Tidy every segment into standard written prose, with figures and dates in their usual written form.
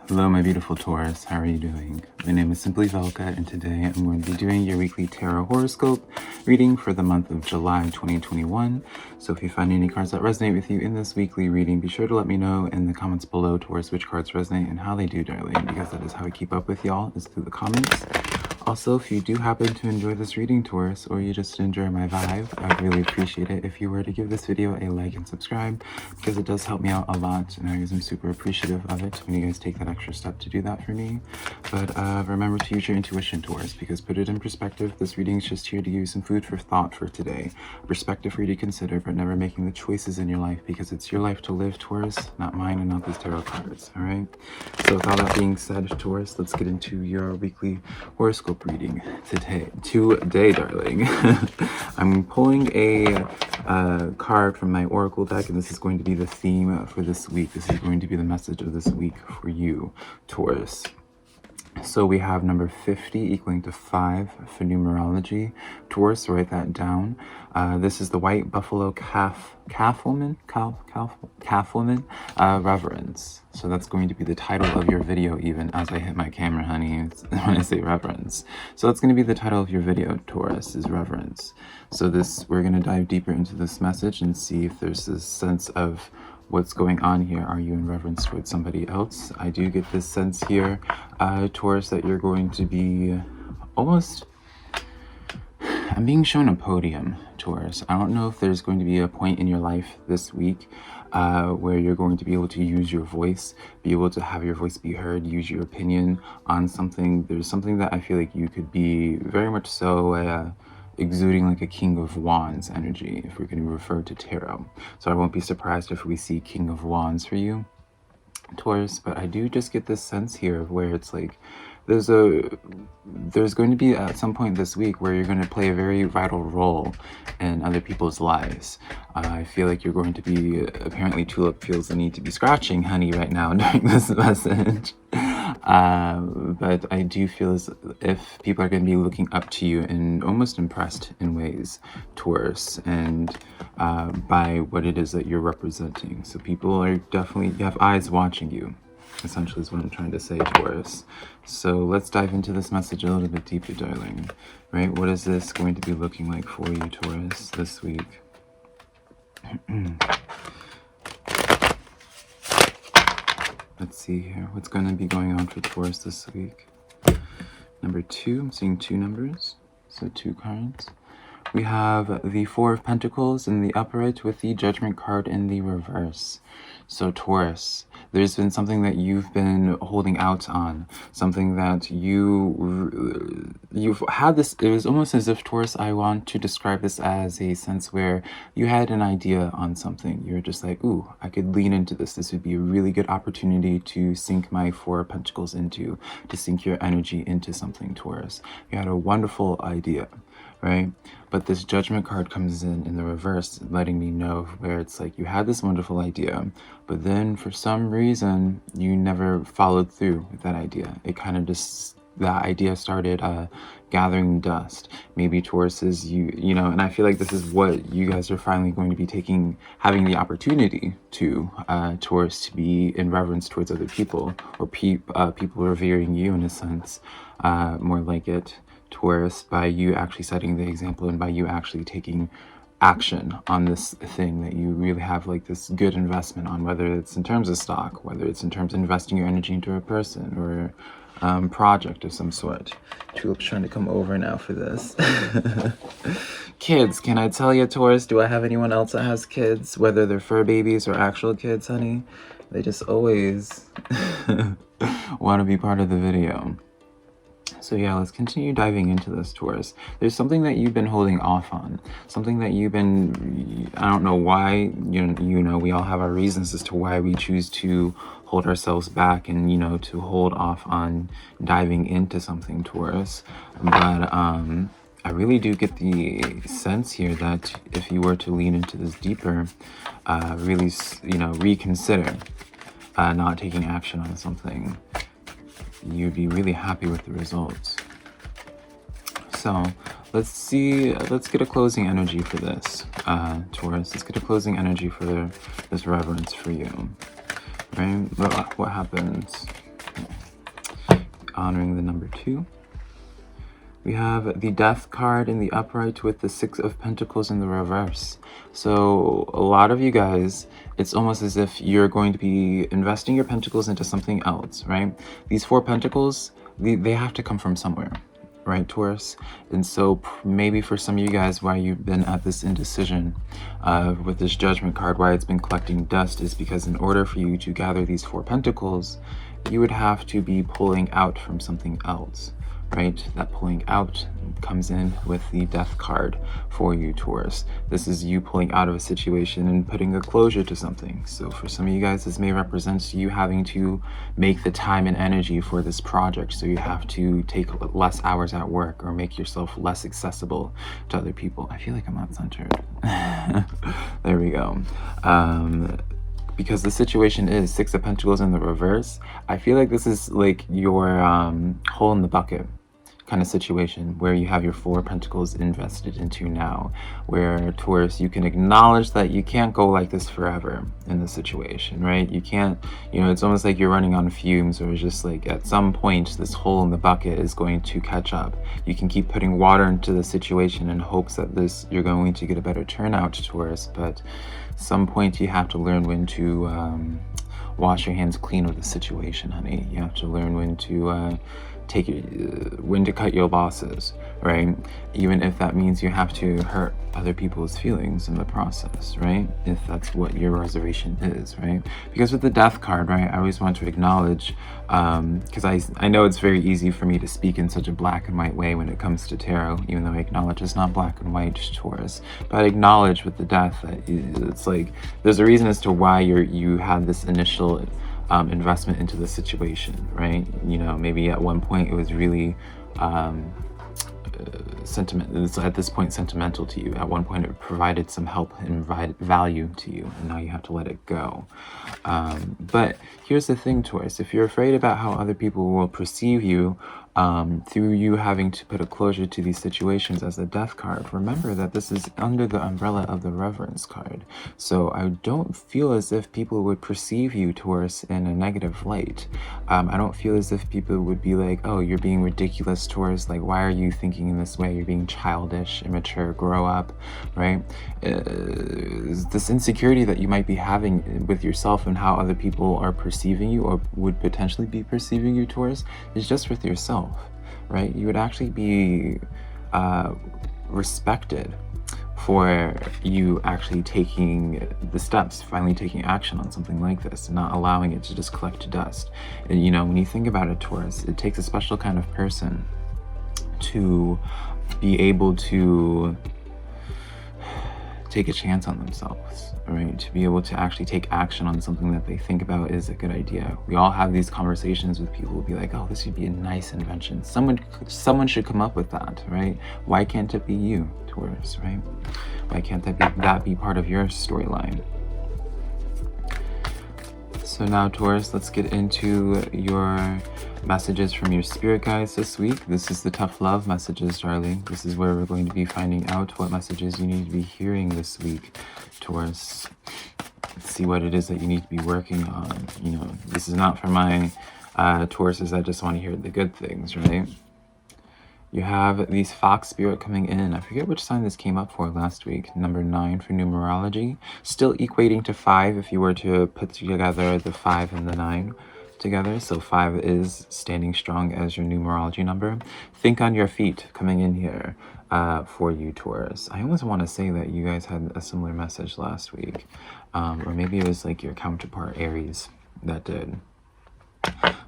Hello, my beautiful Taurus. How are you doing? My name is SimplyVelca, and today I'm going to be doing your weekly tarot horoscope reading for the month of July 2021. So if you find any cards that resonate with you in this weekly reading, be sure to let me know in the comments below, Taurus, which cards resonate and how they do, darling, because that is how I keep up with y'all, is through the comments. Also, if you do happen to enjoy this reading, Taurus, or you just enjoy my vibe, I'd really appreciate it if you were to give this video a like and subscribe, because it does help me out a lot, and I am super appreciative of it when you guys take that extra step to do that for me. But remember to use your intuition, Taurus, because put it in perspective, this reading is just here to give you some food for thought for today, a perspective for you to consider, but never making the choices in your life, because it's your life to live, Taurus, not mine and not these tarot cards, all right? So with all that being said, Taurus, let's get into your weekly horoscope reading today, darling. I'm pulling a card from my oracle deck, and this is going to be the theme for this week. This is going to be the message of this week for you, Taurus. So we have number 50 equaling to 5 for numerology. Taurus, write that down. This is the white buffalo calf woman, reverence. So that's going to be the title of your video, even as I hit my camera, honey, when I say reverence. So that's going to be the title of your video, Taurus, is reverence. So we're going to dive deeper into this message and see if there's this sense of what's going on here. Are you in reverence towards somebody else? I do get this sense here, Taurus, that you're going to be almost... I'm being shown a podium, Taurus. I don't know if there's going to be a point in your life this week where you're going to be able to use your voice, be able to have your voice be heard, use your opinion on something. There's something that I feel like you could be very much so exuding like a King of Wands energy, if we're going to refer to tarot. So I won't be surprised if we see King of Wands for you, Taurus, but I do just get this sense here of where it's like there's going to be at some point this week where you're going to play a very vital role in other people's lives. I feel like you're going to be, apparently Tulip feels the need to be scratching honey right now during this message. But I do feel as if people are going to be looking up to you and almost impressed in ways, Taurus, and by what it is that you're representing. So people are definitely, you have eyes watching you, essentially is what I'm trying to say, Taurus. So let's dive into this message a little bit deeper, darling. Right? What is this going to be looking like for you, Taurus, this week? Let's see here. What's going to be going on for Taurus this week? Number 2. I'm seeing 2 numbers. So 2 cards. We have the 4 of Pentacles in the upright with the Judgment card in the reverse. So Taurus, there's been something that you've been holding out on, something that you've had this, it was almost as if, Taurus, I want to describe this as a sense where you had an idea on something. You're just like, ooh, I could lean into this. This would be a really good opportunity to sink my 4 of Pentacles into, to sink your energy into something, Taurus. You had a wonderful idea, right? But this Judgment card comes in the reverse, letting me know where it's like you had this wonderful idea, but then for some reason you never followed through with that idea. It kind of just, that idea started gathering dust. Maybe Taurus is you know, and I feel like this is what you guys are finally going to be having the opportunity to, Taurus, to be in reverence towards other people, or people revering you in a sense, more like it, Taurus, by you actually setting the example and by you actually taking action on this thing that you really have like this good investment on, whether it's in terms of stock, whether it's in terms of investing your energy into a person or project of some sort. Tulip's trying to come over now for this. Kids, can I tell you, Taurus, do I have anyone else that has kids, whether they're fur babies or actual kids, honey? They just always want to be part of the video. So yeah, let's continue diving into this, Taurus. There's something that you've been holding off on, something that you've been, I don't know why, you know, we all have our reasons as to why we choose to hold ourselves back and, you know, to hold off on diving into something, Taurus. But I really do get the sense here that if you were to lean into this deeper, really, you know, reconsider not taking action on something, you'd be really happy with the results. So let's get a closing energy for this, Taurus. Let's get a closing energy for this reverence for you, right? What happens? honoring the number 2. We have the Death card in the upright with the 6 of Pentacles in the reverse. So a lot of you guys, it's almost as if you're going to be investing your pentacles into something else, right? These 4 pentacles, they have to come from somewhere, right, Taurus? And so maybe for some of you guys, why you've been at this indecision with this Judgment card, why it's been collecting dust, is because in order for you to gather these 4 pentacles, you would have to be pulling out from something else. Right, that pulling out comes in with the Death card for you, Taurus. This is you pulling out of a situation and putting a closure to something. So for some of you guys, this may represent you having to make the time and energy for this project. So you have to take less hours at work or make yourself less accessible to other people. I feel like I'm not centered. There we go. Because the situation is 6 of Pentacles in the reverse. I feel like this is like your hole in the bucket kind of situation where you have your 4 pentacles invested into now, where Taurus, you can acknowledge that you can't go like this forever in this situation, right? You can't, you know, it's almost like you're running on fumes, or it's just like at some point this hole in the bucket is going to catch up. You can keep putting water into the situation in hopes that you're going to get a better turnout, Taurus, but some point you have to learn when to wash your hands clean of the situation, honey. You have to learn when to when to cut your losses, right? Even if that means you have to hurt other people's feelings in the process, right? If that's what your reservation is, right? Because with the Death card, right, I always want to acknowledge, because I know it's very easy for me to speak in such a black and white way when it comes to tarot, even though I acknowledge it's not black and white, Taurus. But I acknowledge with the Death that it's like there's a reason as to why you had this initial investment into the situation, right? You know, maybe at one point it was really it's at this point sentimental to you. At one point it provided some help and value to you, and now you have to let it go. But here's the thing, Taurus, if you're afraid about how other people will perceive you through you having to put a closure to these situations as a Death card, remember that this is under the umbrella of the Reverence card. So I don't feel as if people would perceive you, Taurus, in a negative light. I don't feel as if people would be like, oh, you're being ridiculous, Taurus, like, why are you thinking in this way? You're being childish, immature, grow up, right? This insecurity that you might be having with yourself and how other people are perceiving you or would potentially be perceiving you, Taurus, is just with yourself, right? You would actually be respected for you actually taking the steps, finally taking action on something like this, and not allowing it to just collect dust. And you know, when you think about it, Taurus, it takes a special kind of person to be able to take a chance on themselves, right? To be able to actually take action on something that they think about is a good idea. We all have these conversations with people who be like, oh, this would be a nice invention. Someone should come up with that, right? Why can't it be you, Taurus, right? Why can't that be part of your storyline? So now, Taurus, let's get into your messages from your spirit guides this week. This is the tough love messages, darling. This is where we're going to be finding out what messages you need to be hearing this week, Taurus. Let's see what it is that you need to be working on. You know, this is not for my Tauruses that just want to hear the good things, right? You have these Fox spirit coming in. I forget which sign this came up for last week. Number 9 for numerology. Still equating to 5 if you were to put together the 5 and the 9 together. So 5 is standing strong as your numerology number. Think on your feet coming in here for you, Taurus. I almost want to say that you guys had a similar message last week. Or maybe it was like your counterpart, Aries, that did.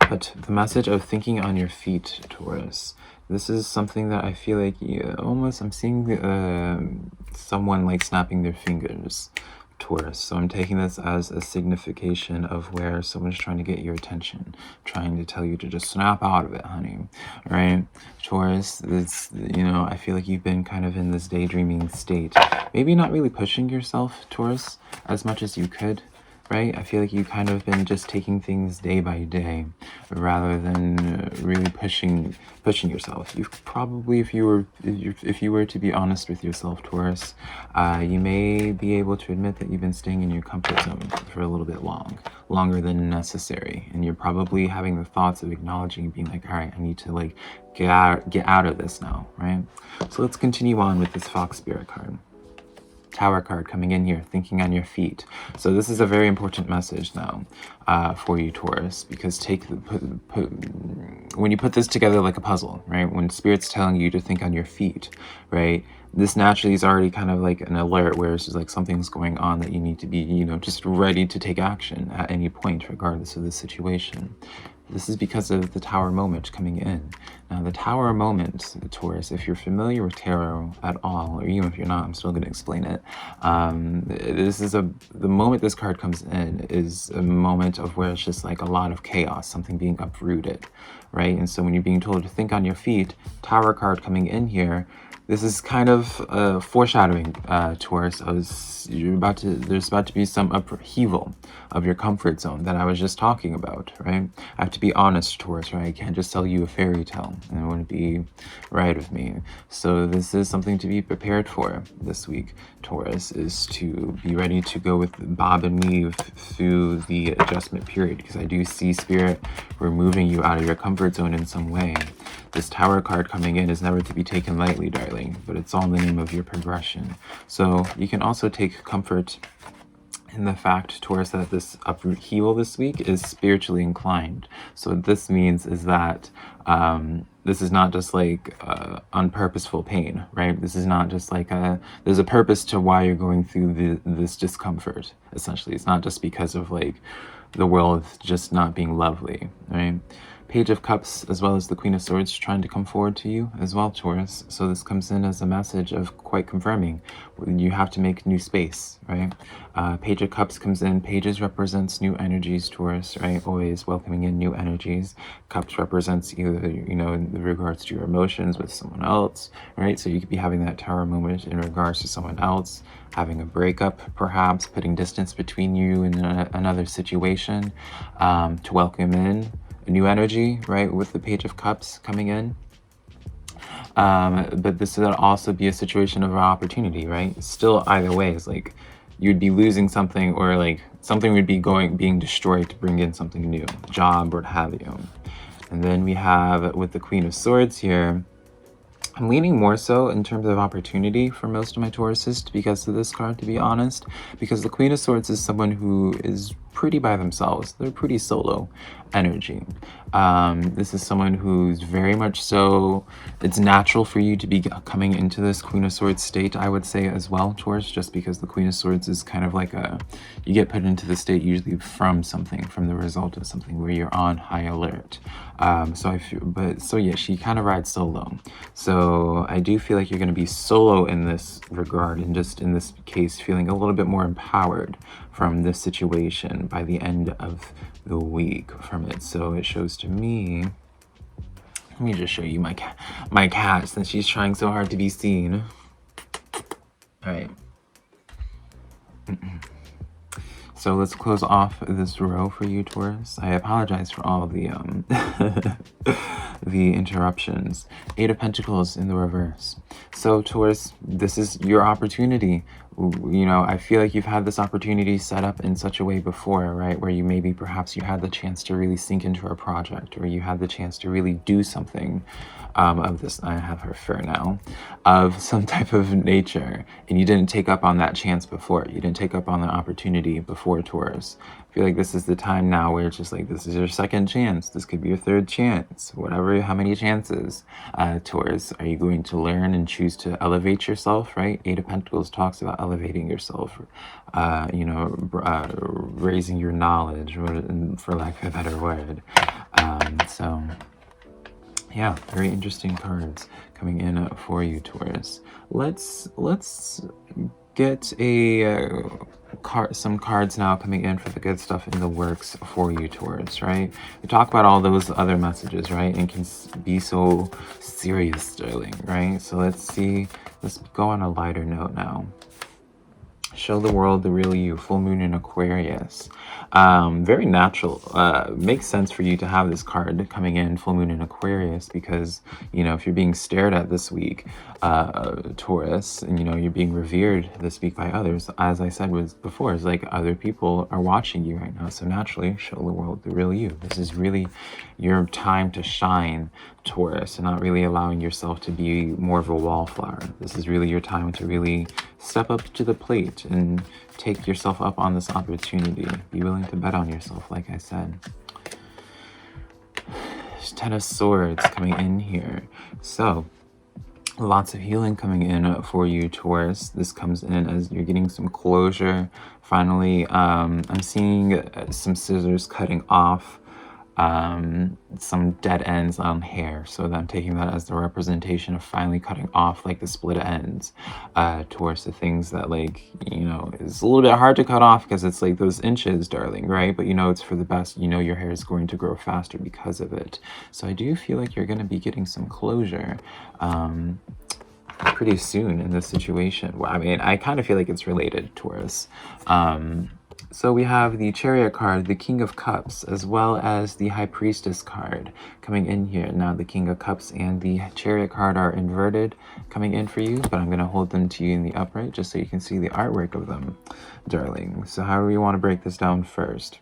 But the message of thinking on your feet, Taurus, this is something that I feel like I'm seeing someone like snapping their fingers, Taurus. So I'm taking this as a signification of where someone's trying to get your attention, trying to tell you to just snap out of it, honey, right? Taurus, it's, you know, I feel like you've been kind of in this daydreaming state. Maybe not really pushing yourself, Taurus, as much as you could. right? I feel like you kind of been just taking things day by day rather than really pushing yourself. You probably, if you were to be honest with yourself, Taurus, you may be able to admit that you've been staying in your comfort zone for a little bit longer than necessary, and you're probably having the thoughts of acknowledging, being like, all right, I need to like get out of this now, right? So let's continue on with this Fox Spirit card. Tower card coming in here, thinking on your feet. So this is a very important message now for you, Taurus, because when you put this together like a puzzle, right? When Spirit's telling you to think on your feet, right? This naturally is already kind of like an alert where it's just like something's going on that you need to be, you know, just ready to take action at any point, regardless of the situation. This is because of the Tower moment coming in. Now, the Tower moment, Taurus, if you're familiar with tarot at all, or even if you're not, I'm still going to explain it. This is the moment this card comes in is a moment of where it's just like a lot of chaos, something being uprooted, right? And so when you're being told to think on your feet, Tower card coming in here, this is kind of foreshadowing, Taurus. There's about to be some upheaval of your comfort zone that I was just talking about, right? I have to be honest, Taurus, right? I can't just tell you a fairy tale, and it wouldn't be right with me. So this is something to be prepared for this week, Taurus, is to be ready to go with bob and weave through the adjustment period, because I do see Spirit removing you out of your comfort zone in some way. This Tower card coming in is never to be taken lightly, darling, but it's all in the name of your progression. So you can also take comfort in the fact, Taurus, that this upheaval this week is spiritually inclined. So what this means is that this is not just like unpurposeful pain, right? This is not just like there's a purpose to why you're going through this discomfort, essentially. It's not just because of like the world just not being lovely, right? Page of Cups as well as the Queen of Swords trying to come forward to you as well, Taurus. So this comes in as a message of quite confirming you have to make new space, right? Page of Cups comes in. Pages represents new energies, Taurus, right? Always welcoming in new energies. Cups represents either, you know, in regards to your emotions with someone else, right? So you could be having that Tower moment in regards to someone else, having a breakup, perhaps putting distance between you and another situation, to welcome in a new energy, right, with the Page of Cups coming in. But this would also be a situation of opportunity, right? Still, either way, it's like you'd be losing something, or like something would be being destroyed to bring in something new, job or what have you. And then we have with the Queen of Swords here, I'm leaning more so in terms of opportunity for most of my Tauruses because of this card, to be honest, because the Queen of Swords is someone who is pretty by themselves. They're pretty solo energy. This is someone who's very much so, it's natural for you to be coming into this Queen of Swords state, I would say, as well, Taurus, just because the Queen of Swords is kind of like you get put into the state usually from the result of something where you're on high alert. So yeah, she kind of rides solo. So I do feel like you're going to be solo in this regard, and just in this case, feeling a little bit more empowered from this situation by the end of the week from it. So it shows to me, let me just show you my cat since she's trying so hard to be seen. All right. So let's close off this row for you, Taurus. I apologize for all the the interruptions. 8 of Pentacles in the reverse. So Taurus, this is your opportunity. You know, I feel like you've had this opportunity set up in such a way before, right? Where you maybe perhaps you had the chance to really sink into a project, or you had the chance to really do something of this, I have her fur now, of some type of nature, and you didn't take up on that chance before. You didn't take up on the opportunity before, Taurus. I feel like this is the time now where it's just like, this is your second chance. This could be your third chance, whatever, how many chances, Taurus, are you going to learn and choose to elevate yourself, right? 8 of Pentacles talks about elevating yourself, raising your knowledge, for lack of a better word. So yeah, very interesting cards coming in for you, Taurus. Let's get some cards now coming in for the good stuff in the works for you, Taurus, right? We talk about all those other messages, right? And can be so serious, darling, right? So let's go on a lighter note now. Show the world the real you. Full moon in Aquarius. Very natural. Makes sense for you to have this card coming in, full moon in Aquarius, because, you know, if you're being stared at this week, Taurus, and, you know, you're being revered this week by others, as I said was before, it's like other people are watching you right now. So naturally, show the world the real you. This is really your time to shine, Taurus, and not really allowing yourself to be more of a wallflower. This is really your time to really step up to the plate and take yourself up on this opportunity. Be willing to bet on yourself, like I said. There's 10 of Swords coming in here. So, lots of healing coming in for you, Taurus. This comes in as you're getting some closure. Finally, I'm seeing some scissors cutting off some dead ends on hair, so that I'm taking that as the representation of finally cutting off like the split ends towards the things that, like, you know, is a little bit hard to cut off because it's like those inches, darling, right? But you know it's for the best. You know your hair is going to grow faster because of it. So I do feel like you're going to be getting some closure pretty soon in this situation. Well, I mean, I kind of feel like it's related, Taurus. So we have the Chariot card, the King of Cups, as well as the High Priestess card coming in here. Now the King of Cups and the Chariot card are inverted coming in for you, but I'm going to hold them to you in the upright just so you can see the artwork of them, darling. So however you want to break this down first.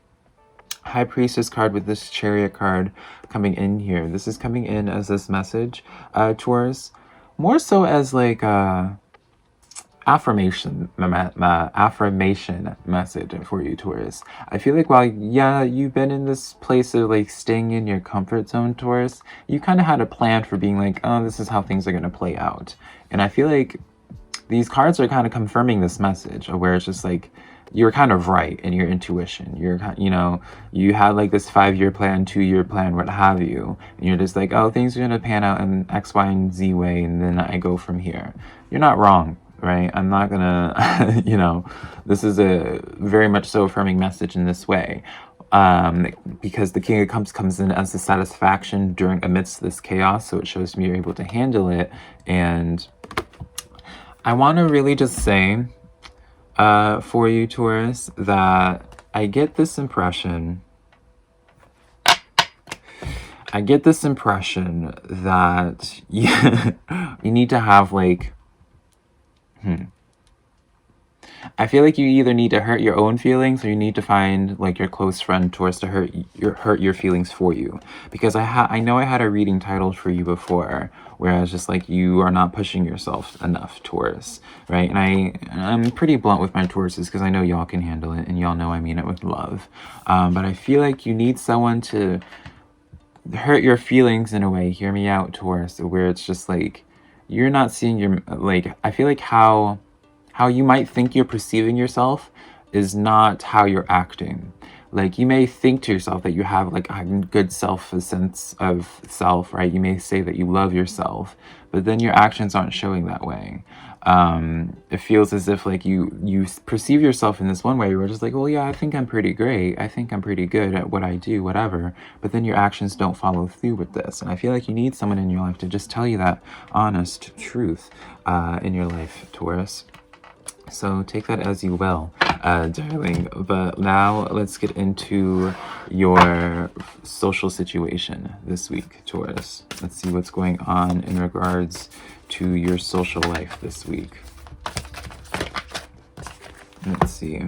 High Priestess card with this Chariot card coming in here. This is coming in as this message, Taurus, more so as like affirmation message for you, Taurus. I feel like while, yeah, you've been in this place of like staying in your comfort zone, Taurus, you kind of had a plan for being like, oh, this is how things are going to play out. And I feel like these cards are kind of confirming this message of where it's just like, you're kind of right in your intuition. You're, you know, you had like this 5-year plan, 2-year plan, what have you. And you're just like, oh, things are going to pan out in X, Y, and Z way. And then I go from here. You're not wrong. Right? I'm not gonna, you know, this is a very much so affirming message in this way. Because the King of Cups comes in as the satisfaction amidst this chaos. So it shows me you're able to handle it. And I want to really just say for you, Taurus, that I get this impression that you need to have like, I feel like you either need to hurt your own feelings or you need to find like your close friend Taurus to hurt your feelings for you. Because I know I had a reading titled for you before where I was just like, you are not pushing yourself enough, Taurus, right? And I'm pretty blunt with my Tauruses because I know y'all can handle it and y'all know I mean it with love. But I feel like you need someone to hurt your feelings in a way. Hear me out, Taurus, where it's just like, you're not seeing your, like, I feel like how you might think you're perceiving yourself is not how you're acting. Like, you may think to yourself that you have like a good a sense of self, right? You may say that you love yourself, but then your actions aren't showing that way. It feels as if like you perceive yourself in this one way. You're just like, well, yeah, I think I'm pretty great. I think I'm pretty good at what I do, whatever. But then your actions don't follow through with this. And I feel like you need someone in your life to just tell you that honest truth in your life, Taurus. So take that as you will, darling. But now let's get into your social situation this week, Taurus. Let's see what's going on in regards to your social life this week. Let's see.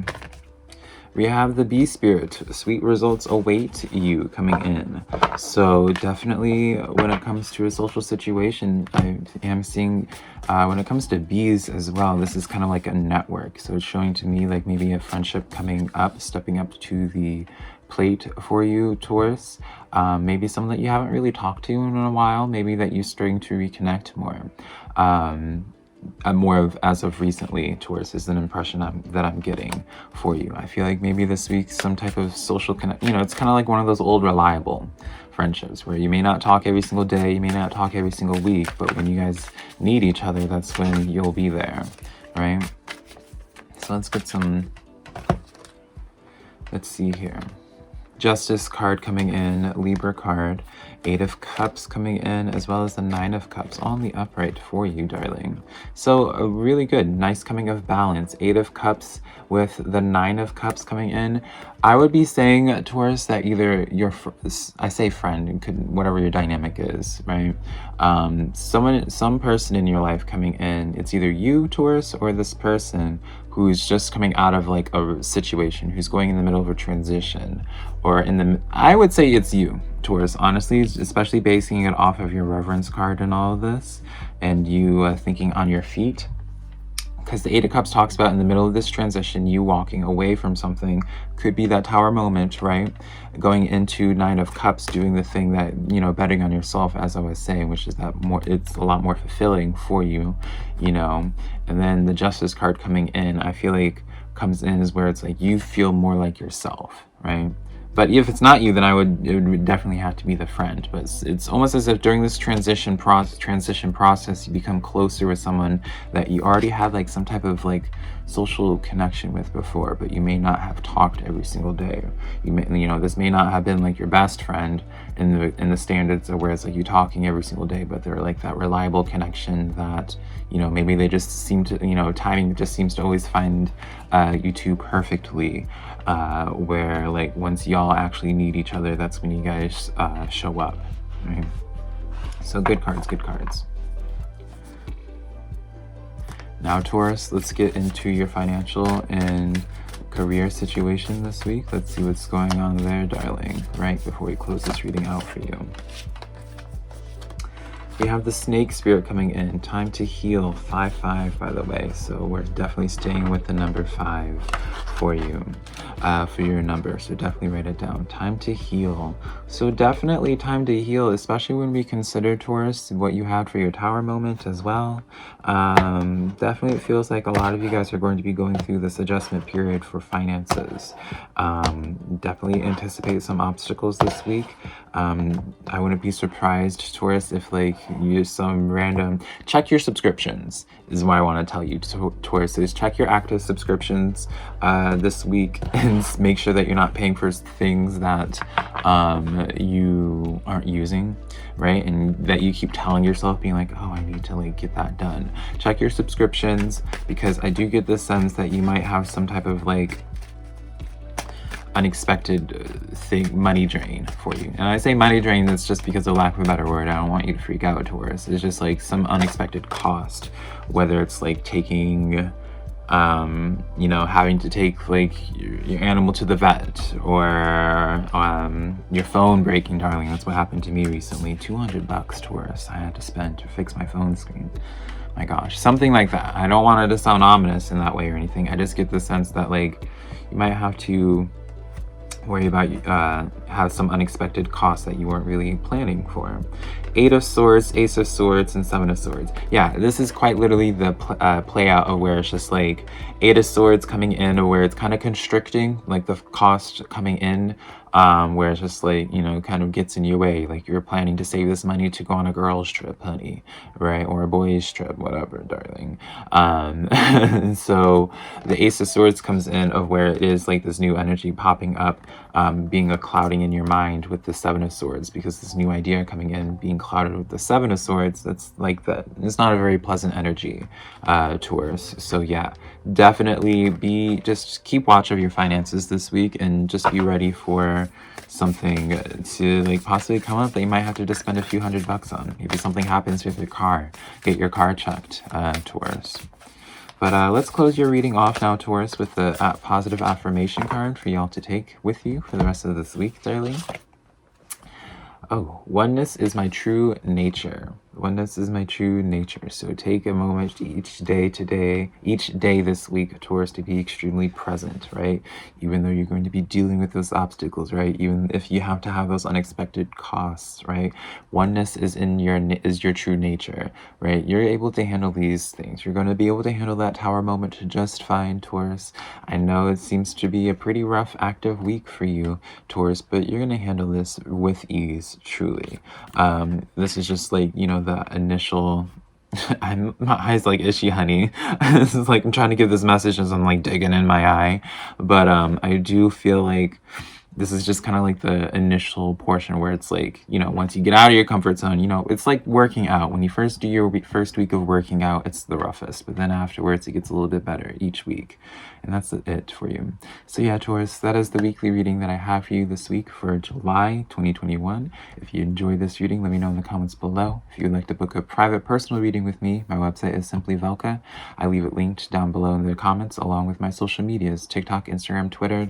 We have the Bee Spirit. Sweet results await you coming in. So definitely when it comes to a social situation, I am seeing when it comes to bees as well, this is kind of like a network. So it's showing to me like maybe a friendship coming up, stepping up to the plate for you, Taurus. Maybe someone that you haven't really talked to in a while. Maybe that you're starting to reconnect more. More of as of recently, Taurus, is an impression that I'm getting for you. I feel like maybe this week some type of social connect. You know, it's kind of like one of those old reliable friendships where you may not talk every single day, you may not talk every single week, but when you guys need each other, that's when you'll be there, right? So let's get some. Let's see here. Justice card coming in, Libra card, Eight of Cups coming in, as well as the Nine of Cups, all in the upright for you, darling. So really good, nice coming of balance. Eight of Cups with the Nine of Cups coming in. I would be saying, Taurus, that either your, I say friend, it could, whatever your dynamic is, right? Some person in your life coming in, it's either you, Taurus, or this person who's just coming out of like a situation, who's going in the middle of a transition, or I would say it's you, Taurus, honestly, especially basing it off of your Reverence card and all of this, and you thinking on your feet. Because the Eight of Cups talks about in the middle of this transition, you walking away from something. Could be that Tower moment, right? Going into Nine of Cups, doing the thing that, you know, betting on yourself, as I was saying, which is that it's a lot more fulfilling for you, you know. And then the Justice card coming in, I feel like comes in is where it's like you feel more like yourself, right? But if it's not you, then it would definitely have to be the friend. But it's almost as if during this transition process, you become closer with someone that you already had like some type of like social connection with before, but you may not have talked every single day. You may, you know, this may not have been like your best friend in the standards of where it's like you talking every single day, but they're like that reliable connection that, you know, maybe they just seem to, you know, timing just seems to always find you two perfectly, where like once y'all actually need each other, that's when you guys show up, right? So good cards, good cards. Now, Taurus, let's get into your financial and career situation this week. Let's see what's going on there, darling, right before we close this reading out for you. We have the Snake Spirit coming in. Time to heal. 5-5, by the way. So we're definitely staying with the number 5 for you, for your number. So definitely write it down. Time to heal. So definitely time to heal, especially when we consider, Taurus, what you had for your Tower moment as well. Definitely it feels like a lot of you guys are going to be going through this adjustment period for finances. Definitely anticipate some obstacles this week. I wouldn't be surprised, Taurus, if like you some random check your subscriptions is what I want to tell you, Taurus, is check your active subscriptions this week and make sure that you're not paying for things that you aren't using, right? And that you keep telling yourself, being like, oh, I need to like get that done. Check your subscriptions, because I do get the sense that you might have some type of like unexpected money drain for you. And I say money drain, that's just because of lack of a better word. I don't want you to freak out, Taurus. It's just like some unexpected cost, whether it's like taking, you know, having to take like your animal to the vet, or your phone breaking, darling. That's what happened to me recently. $200, Taurus, I had to spend to fix my phone screen. My gosh, something like that. I don't want it to sound ominous in that way or anything. I just get the sense that like you might have to worry about have some unexpected costs that you weren't really planning for. 8 of Swords, Ace of Swords, and 7 of Swords. Yeah, this is quite literally the play out of where it's just like 8 of Swords coming in, or where it's kind of constricting, like the cost coming in, where it's just like, you know, kind of gets in your way. Like you're planning to save this money to go on a girl's trip, honey, right? Or a boy's trip, whatever, darling. So the Ace of Swords comes in of where it is like this new energy popping up, being a clouding in your mind with the 7 of Swords, because this new idea coming in, being clouded with the 7 of Swords, that's like that. It's not a very pleasant energy, Taurus. So yeah, definitely just keep watch of your finances this week, and just be ready for something to like possibly come up that you might have to just spend a few $100 on. Maybe something happens with your car. Get your car checked, Taurus. But let's close your reading off now, Taurus, with the positive affirmation card for y'all to take with you for the rest of this week, darling. Oh, oneness is my true nature. Oneness is my true nature. So take a moment each day this week, Taurus, to be extremely present, right? Even though you're going to be dealing with those obstacles, right? Even if you have to have those unexpected costs, right? Oneness is your true nature, right? You're able to handle these things. You're going to be able to handle that Tower moment just fine, Taurus. I know it seems to be a pretty rough, active week for you, Taurus, but you're going to handle this with ease, truly. This is just like, you know, the initial my eye's like itchy, honey. This is like I'm trying to give this message as I'm like digging in my eye, but I do feel like this is just kind of like the initial portion where it's like, once you get out of your comfort zone, it's like working out. When you first do your first week of working out, it's the roughest, but then afterwards it gets a little bit better each week. And that's it for you. So yeah, Taurus, that is the weekly reading that I have for you this week for July 2021. If you enjoyed this reading, let me know in the comments below. If you would like to book a private personal reading with me, my website is SimplyVelca. I leave it linked down below in the comments along with my social medias, TikTok, Instagram, Twitter,